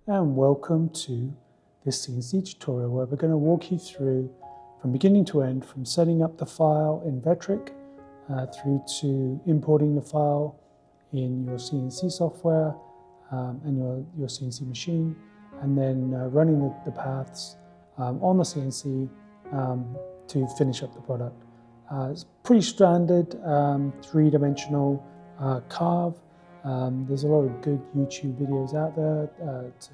and welcome to this CNC tutorial where we're going to walk you through from beginning to end, from setting up the file in Vectric through to importing the file in your CNC software and your CNC machine, and then running the paths on the CNC to finish up the product. It's pretty standard three-dimensional carve. There's a lot of good YouTube videos out there to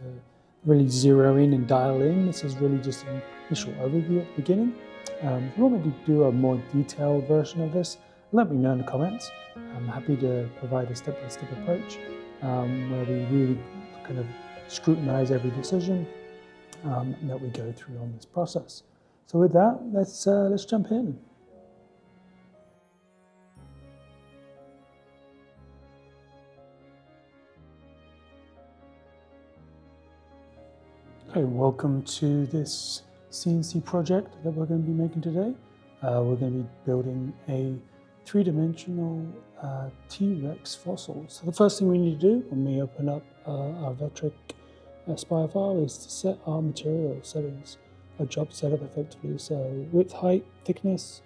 really zero in and dial in. This is really just an initial overview at the beginning. If you want me to do a more detailed version of this, let me know in the comments. I'm happy to provide a step-by-step approach where we really kind of scrutinize every decision that we go through on this process. So with that, let's jump in. Okay, welcome to this CNC project that we're going to be making today. We're going to be building a three-dimensional T-Rex fossil. So the first thing we need to do when we open up our Vectric spire file is to set our material settings, a job setup effectively. So width, height, thickness,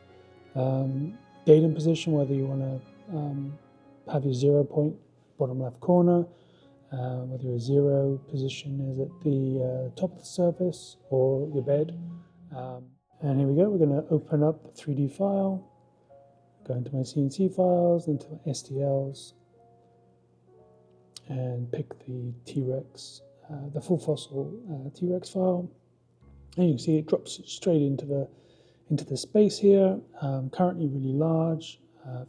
date and position, whether you want to have your 0 point bottom left corner, whether your 0 position is at the top of the surface or your bed. And here we go, we're going to open up a 3D file, go into my CNC files, into my STLs, and pick the T-Rex, the full fossil T-Rex file. And you can see it drops straight into the space here, currently really large,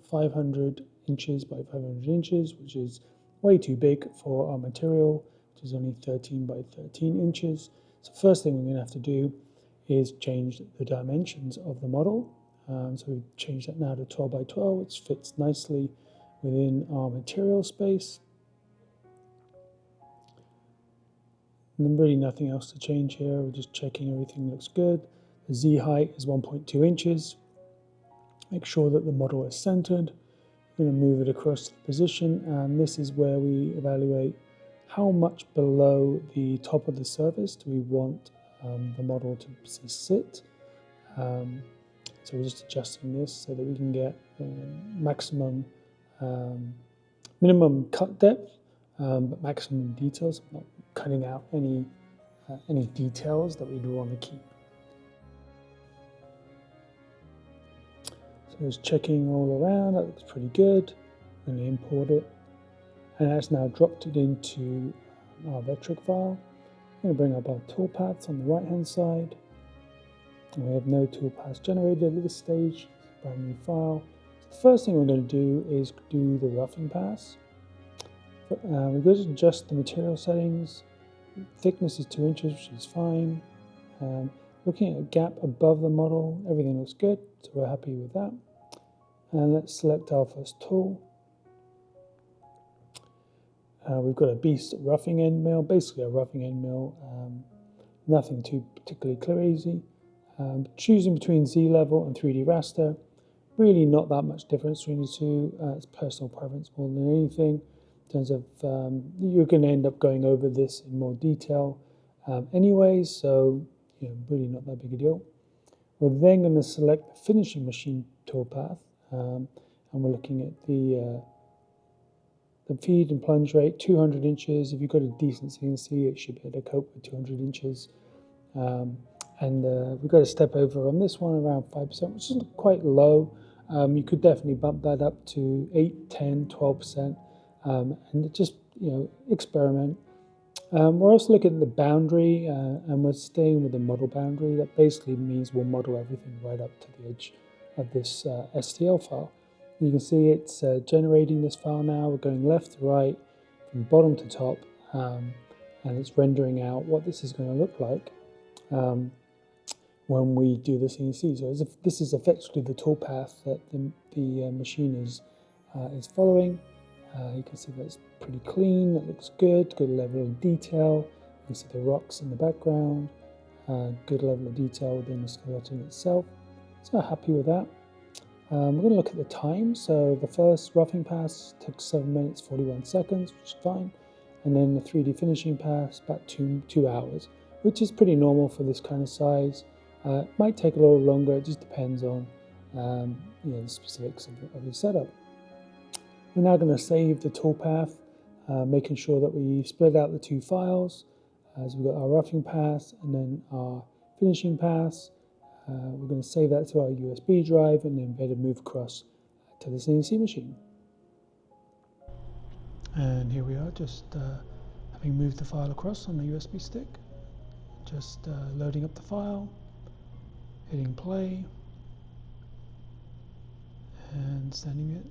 500 inches by 500 inches, which is way too big for our material, which is only 13 by 13 inches. So first thing we're going to have to do is change the dimensions of the model. So we change that now to 12 by 12, which fits nicely within our material space. And then really nothing else to change here. We're just checking everything looks good. The Z height is 1.2 inches. Make sure that the model is centered. We're going to move it across to the position, and this is where we evaluate how much below the top of the surface do we want the model to sit. So we're just adjusting this so that we can get minimum cut depth, but maximum details. I'm not cutting out any details that we do want to keep. So just checking all around, that looks pretty good. I'm going to import it, and that's now dropped it into our Vectric file. I'm going to bring up our toolpaths on the right hand side, and we have no toolpaths generated at this stage. It's a brand new file. So the first thing we're going to do is do the roughing pass. We're going to adjust the material settings. Thickness is 2 inches, which is fine. Looking at a gap above the model, everything looks good, so we're happy with that. And let's select our first tool. We've got a beast roughing end mill, basically a roughing end mill, nothing too particularly crazy. Choosing between Z level and 3D raster, really not that much difference between the two. It's personal preference more than anything. In terms of, you're going to end up going over this in more detail anyways, so really not that big a deal. We're then going to select the finishing machine toolpath, and we're looking at the feed and plunge rate, 200 inches. If you've got a decent CNC, it should be able to cope with 200 inches. And we've got a step over on this one around 5%, which is quite low. You could definitely bump that up to 8, 10, 12%, and just experiment. We're also looking at the boundary, and we're staying with the model boundary. That basically means we'll model everything right up to the edge of this STL file. You can see it's generating this file now. We're going left to right, from bottom to top, and it's rendering out what this is going to look like when we do the CNC. So this is effectively the toolpath that the machine is following. You can see that's pretty clean, that looks good level of detail. You can see the rocks in the background, good level of detail within the skeleton itself. So happy with that. We're going to look at the time. So the first roughing pass took 7 minutes 41 seconds, which is fine. and then the 3D finishing pass about 2 hours, which is pretty normal for this kind of size. It might take a little longer, it just depends on the specifics of the setup. We're now going to save the toolpath, making sure that we split out the 2 files. So we've got our roughing pass and then our finishing pass. We're going to save that to our USB drive and then be able to move across to the CNC machine. And here we are, just having moved the file across on the USB stick. Just loading up the file, hitting play, and sending it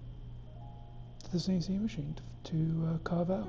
to the CNC machine to carve out.